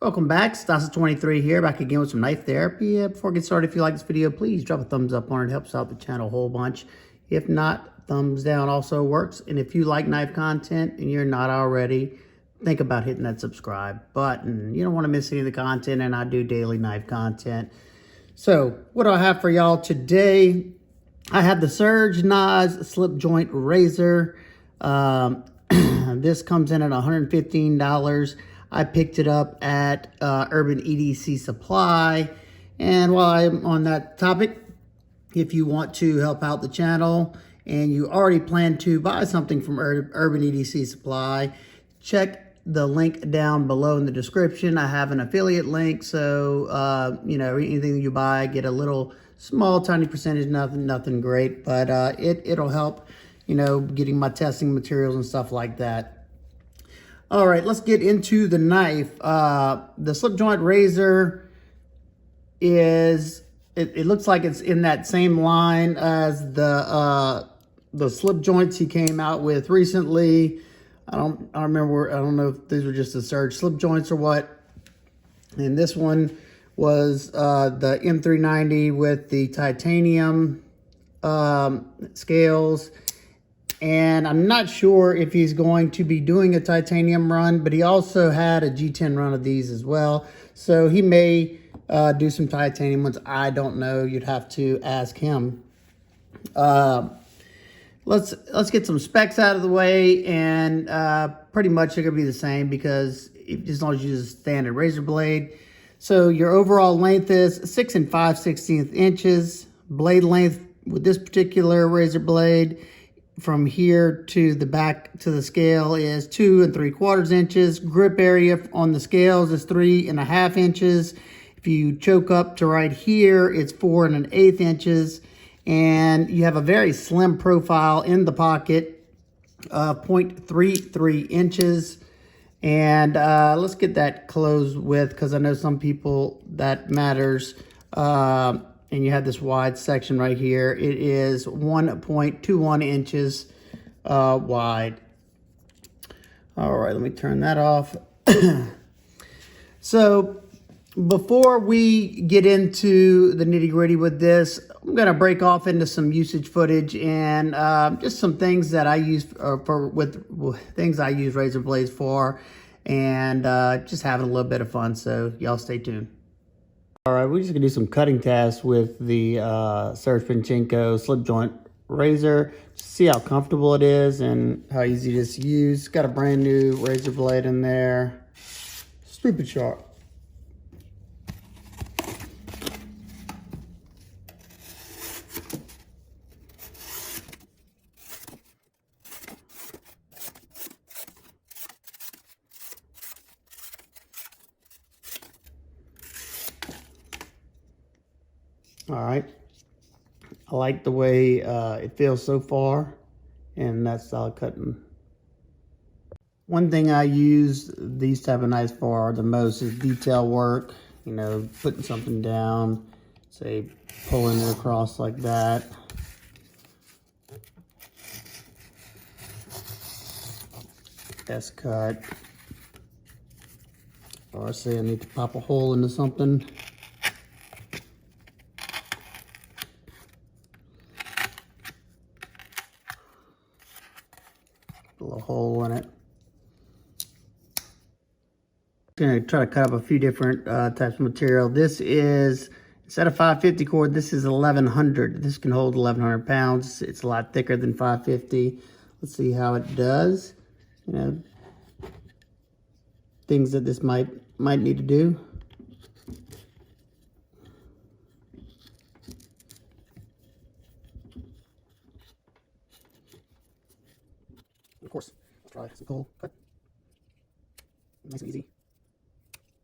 Welcome back, Stasa23 here, back again with some knife therapy. Before I get started, if you like this video, please drop a thumbs up on it. It helps out the channel a whole bunch. If not, thumbs down also works. And if you like knife content and you're not already, think about hitting that subscribe button. You don't want to miss any of the content, and I do daily knife content. So, what do I have for y'all today? I have the Serge Slipjoint razor. This comes in at $115. I picked it up at Urban EDC Supply. And while I'm on that topic, if you want to help out the channel and you already plan to buy something from Urban EDC Supply, check the link down below in the description. I have an affiliate link, so anything you buy, get a little small tiny percentage, nothing great, but it'll help, getting my testing materials and stuff like that. All right, let's get into the knife. The slip joint razor is, it looks like it's in that same line as the slip joints he came out with recently. I don't know if these were just the Serge slip joints or what. And this one was the M390 with the titanium scales. And I'm not sure if he's going to be doing a titanium run, but he also had a G10 run of these as well. So he may do some titanium ones. I don't know. You'd have to ask him. Let's get some specs out of the way, and pretty much they're going to be the same because as long as you use a standard razor blade. So your overall length is 6 5/16 inches. Blade length with this particular razor blade from here to the back to the scale is 2 3/4 inches. Grip area on the scales is 3 1/2 inches. If you choke up to right here, it's 4 1/8 inches. And you have a very slim profile in the pocket, 0.33 inches. And let's get that closed with, because I know some people that matters. And you have this wide section right here. It is 1.21 inches wide. All right, let me turn that off. So before we get into the nitty gritty with this, I'm gonna break off into some usage footage and just some things that I use things I use razor blades for, and just having a little bit of fun. So y'all stay tuned. All right, we're just gonna do some cutting tests with the Serge slip joint razor. Just see how comfortable it is and how easy it is to use. Got a brand new razor blade in there. Stupid sharp. All right, I like the way it feels so far, and that's solid cutting. One thing I use these type of knives for the most is detail work, putting something down, say pulling it across like that. Test cut. Or say I need to pop a hole into something. A little hole in it. I'm going to try to cut up a few different types of material. This is, instead of 550 cord, this is 1100. This can hold 1100 pounds. It's a lot thicker than 550. Let's see how it does. Things that this might need to do. Of course, let's try some cold cut. Nice and easy.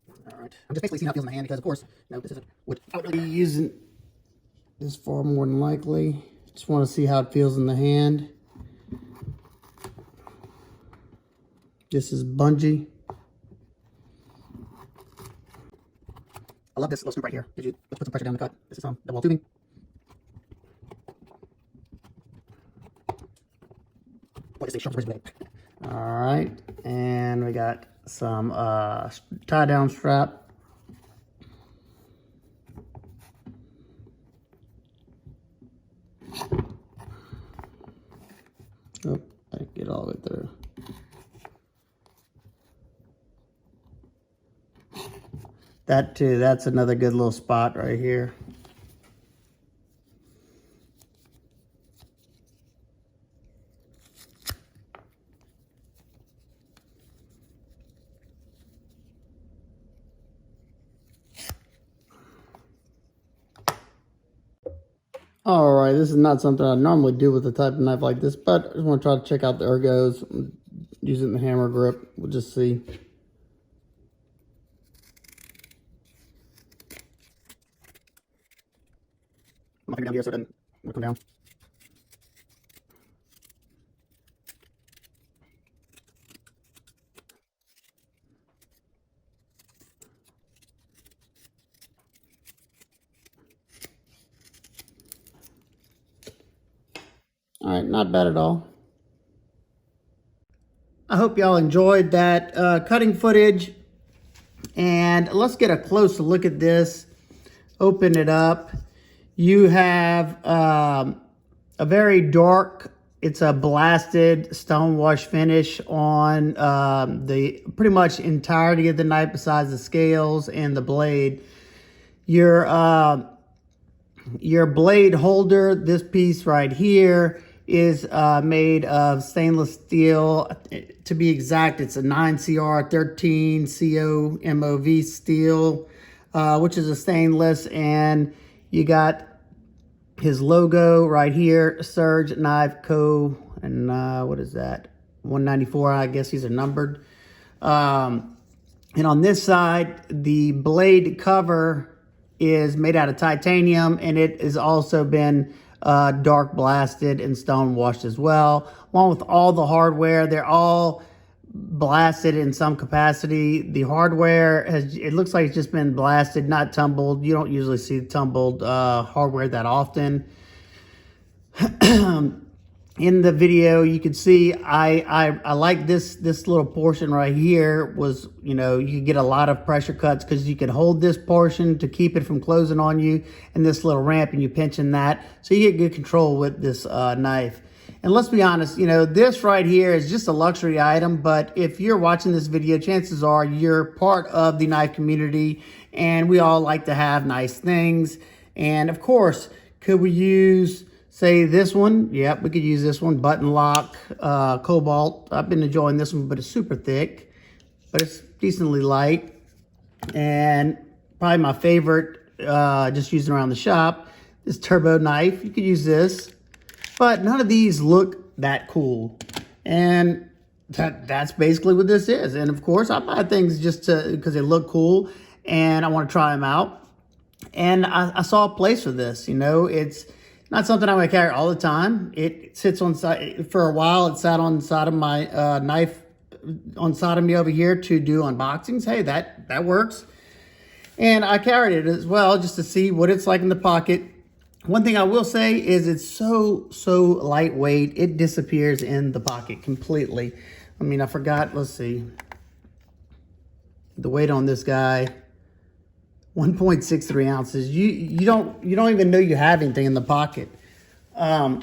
All right, I'm just basically seeing how it feels in the hand because, of course, this isn't what I would really be using this for more than likely. Just want to see how it feels in the hand. This is bungee. I love this little scoop right here. Let's put some pressure down the cut. This is some double tubing. Like I say, sharp razor blade. All right, and we got some tie down strap. Oh, I didn't get all of it through. That too, that's another good little spot right here. All right, this is not something I normally do with a type of knife like this, but I just want to try to check out the ergos using the hammer grip. We'll just see. I'm down here so it doesn't come down. All right, not bad at all. I hope y'all enjoyed that cutting footage. And let's get a closer look at this. Open it up. You have a very dark, it's a blasted stone wash finish on the pretty much entirety of the knife besides the scales and the blade. Your blade holder, this piece right here, is made of stainless steel. To be exact, it's a 9CR13 COMOV steel, which is a stainless, and you got his logo right here, Serge Knife Co. And what is that? 194, I guess these are numbered. And on this side, the blade cover is made out of titanium, and it has also been dark blasted and stone washed as well, along with all the hardware. They're all blasted in some capacity. The hardware it looks like it's just been blasted, not tumbled. You don't usually see tumbled hardware that often. In the video, you can see I like this little portion right here. Was, you know, you could get a lot of pressure cuts because you could hold this portion to keep it from closing on you, and this little ramp, and you pinching that, so you get good control with this knife. And let's be honest, you know, this right here is just a luxury item, but if you're watching this video, chances are you're part of the knife community, and we all like to have nice things. And of course, could we use, say, this one? Yep, we could use this one, button lock, cobalt. I've been enjoying this one, but it's super thick, but it's decently light. And probably my favorite, just using around the shop, this turbo knife. You could use this, but none of these look that cool. And that's basically what this is. And of course, I buy things just because they look cool and I want to try them out. And I saw a place for this. You know, it's not something I'm going to carry all the time. It sits on side for a while. It sat on the side of my knife, on side of me over here to do unboxings. Hey, that works. And I carried it as well just to see what it's like in the pocket. One thing I will say is it's so lightweight. It disappears in the pocket completely. I mean, I forgot, let's see. The weight on this guy, 1.63 ounces. You don't even know you have anything in the pocket. And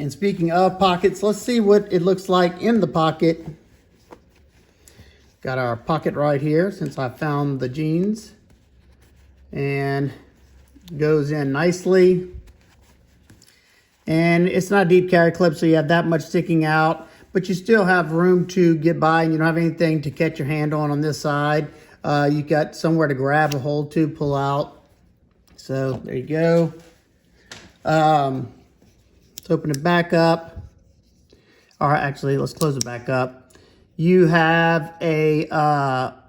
speaking of pockets, let's see what it looks like in the pocket. Got our pocket right here since I found the jeans, and goes in nicely. And it's not a deep carry clip, so you have that much sticking out, but you still have room to get by, and you don't have anything to catch your hand on this side. You got somewhere to grab a hold to, pull out. So there you go. Let's open it back up. All right, actually, let's close it back up. You have a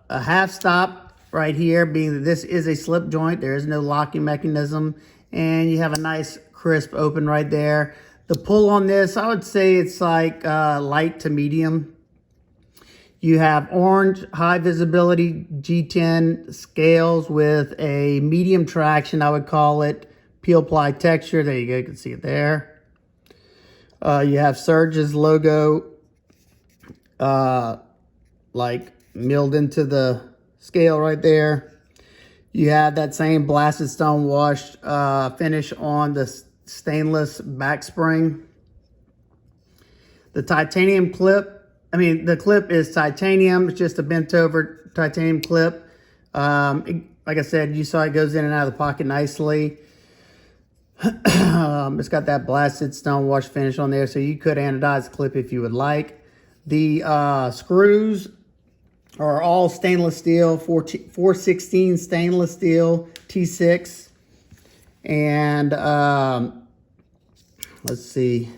half stop right here, being that this is a slip joint. There is no locking mechanism, and you have a nice crisp open right there. The pull on this, I would say it's like light to medium. You have orange high visibility G10 scales with a medium traction, I would call it, peel ply texture. There you go, you can see it there. You have Serge's logo, like milled into the scale right there. You have that same blasted stone wash finish on the stainless back spring. The titanium clip, the clip is titanium. It's just a bent over titanium clip. Like I said, you saw it goes in and out of the pocket nicely. It's got that blasted stone wash finish on there, so you could anodize the clip if you would like. The screws are all stainless steel, 416 stainless steel T6. And let's see.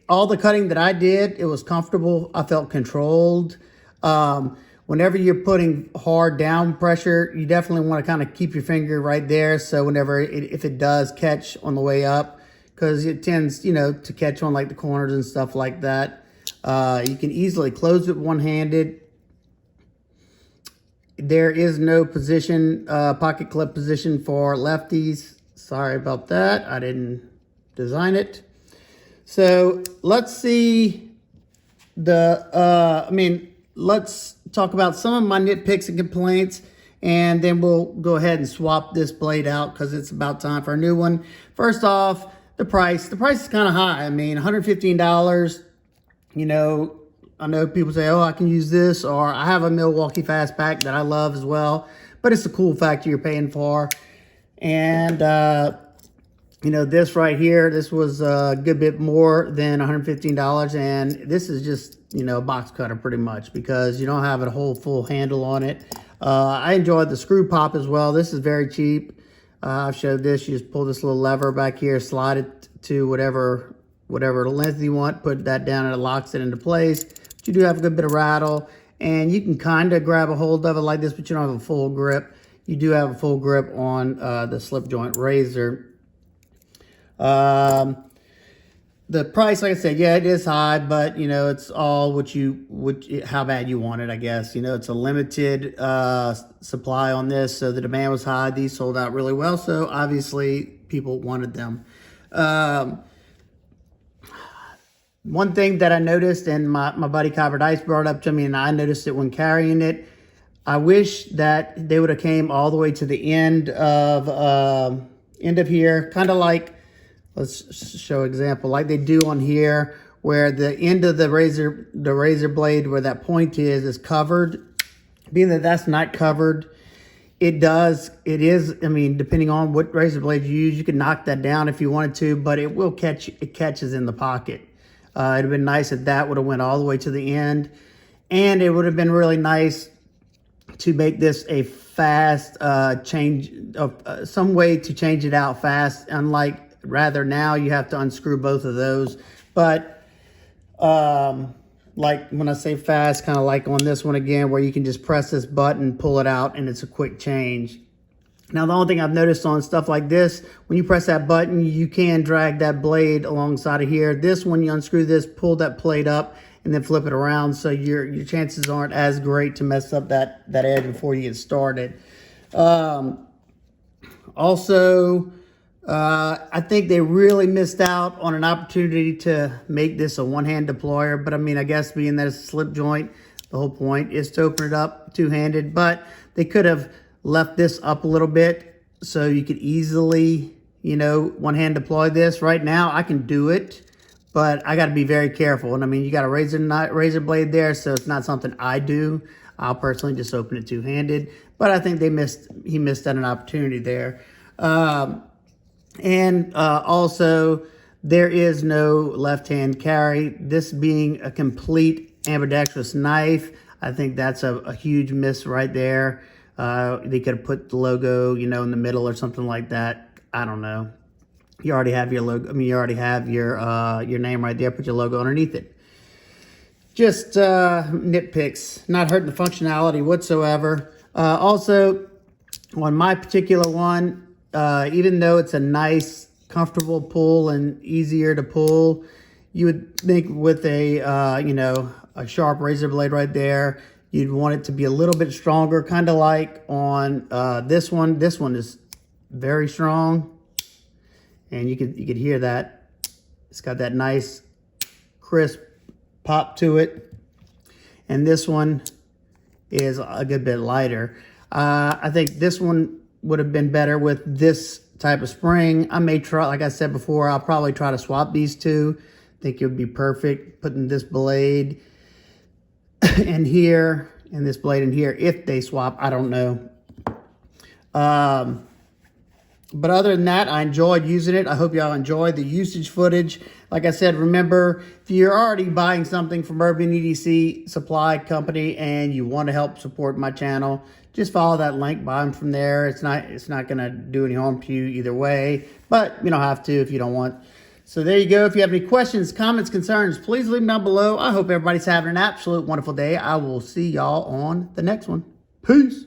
All the cutting that I did, it was comfortable. I felt controlled. Whenever you're putting hard down pressure, you definitely want to kind of keep your finger right there. So whenever, if it does catch on the way up, because it tends, to catch on like the corners and stuff like that. You can easily close it one-handed. There is no position, pocket clip position for lefties. Sorry about that. I didn't design it. So let's see let's talk about some of my nitpicks and complaints, and then we'll go ahead and swap this blade out because it's about time for a new one. First off, the price. The price is kind of high. $115. I know people say, oh, I can use this, or I have a Milwaukee Fastback that I love as well, but it's a cool factor you're paying for. And, this right here, this was a good bit more than $115, and this is just, a box cutter pretty much because you don't have a whole full handle on it. I enjoyed the screw pop as well. This is very cheap. I've showed this. You just pull this little lever back here, slide it to whatever length you want, put that down and it locks it into place. But you do have a good bit of rattle, and you can kind of grab a hold of it like this, but you don't have a full grip. You do have a full grip on the slip joint razor. The price, like I said, yeah, it is high, but it's all how bad you want it, I guess. It's a limited supply on this, so the demand was high. These sold out really well, so obviously people wanted them. One thing that I noticed, and my buddy Copper Dice brought up to me, and I noticed it when carrying it, I wish that they would have came all the way to the end of here, kind of like, let's show example, like they do on here, where the end of the razor blade, where that point is covered. Being that that's not covered, it is, depending on what razor blade you use, you can knock that down if you wanted to, but it catches in the pocket. It'd have been nice if that would have went all the way to the end, and it would have been really nice to make this a fast change of some way to change it out fast. Unlike rather now you have to unscrew both of those, but like when I say fast, kind of like on this one again, where you can just press this button, pull it out, and it's a quick change. Now, the only thing I've noticed on stuff like this, when you press that button, you can drag that blade alongside of here. This, when you unscrew this, pull that plate up and then flip it around, so your chances aren't as great to mess up that edge before you get started. Also, I think they really missed out on an opportunity to make this a one-hand deployer, but I guess being that it's a slip joint, the whole point is to open it up two-handed, but they could have left this up a little bit so you could easily, one-hand deploy this. Right now, I can do it, but I got to be very careful. And you got a razor blade there, so it's not something I do. I'll personally just open it two-handed, but I think he missed out an opportunity there. Also, there is no left-hand carry. This being a complete ambidextrous knife, I think that's a huge miss right there. They could have put the logo, in the middle or something like that. I don't know. You already have your logo. You already have your name right there. Put your logo underneath it. Just nitpicks, not hurting the functionality whatsoever. Also, on my particular one, even though it's a nice, comfortable pull and easier to pull, you would think with a sharp razor blade right there, you'd want it to be a little bit stronger, kind of like on this one. This one is very strong, and you could hear that. It's got that nice, crisp pop to it. And this one is a good bit lighter. I think this one would have been better with this type of spring. I may try, like I said before, I'll probably try to swap these two. I think it would be perfect putting this blade in here and this blade in here. If they swap, I don't know. But other than that, I enjoyed using it. I hope y'all enjoyed the usage footage. Like I said, remember, if you're already buying something from Urban EDC Supply Company and you want to help support my channel, just follow that link, buy them from there. It's not going to do any harm to you either way, but you don't have to if you don't want. So there you go. If you have any questions, comments, concerns, please leave them down below. I hope everybody's having an absolute wonderful day. I will see y'all on the next one. Peace.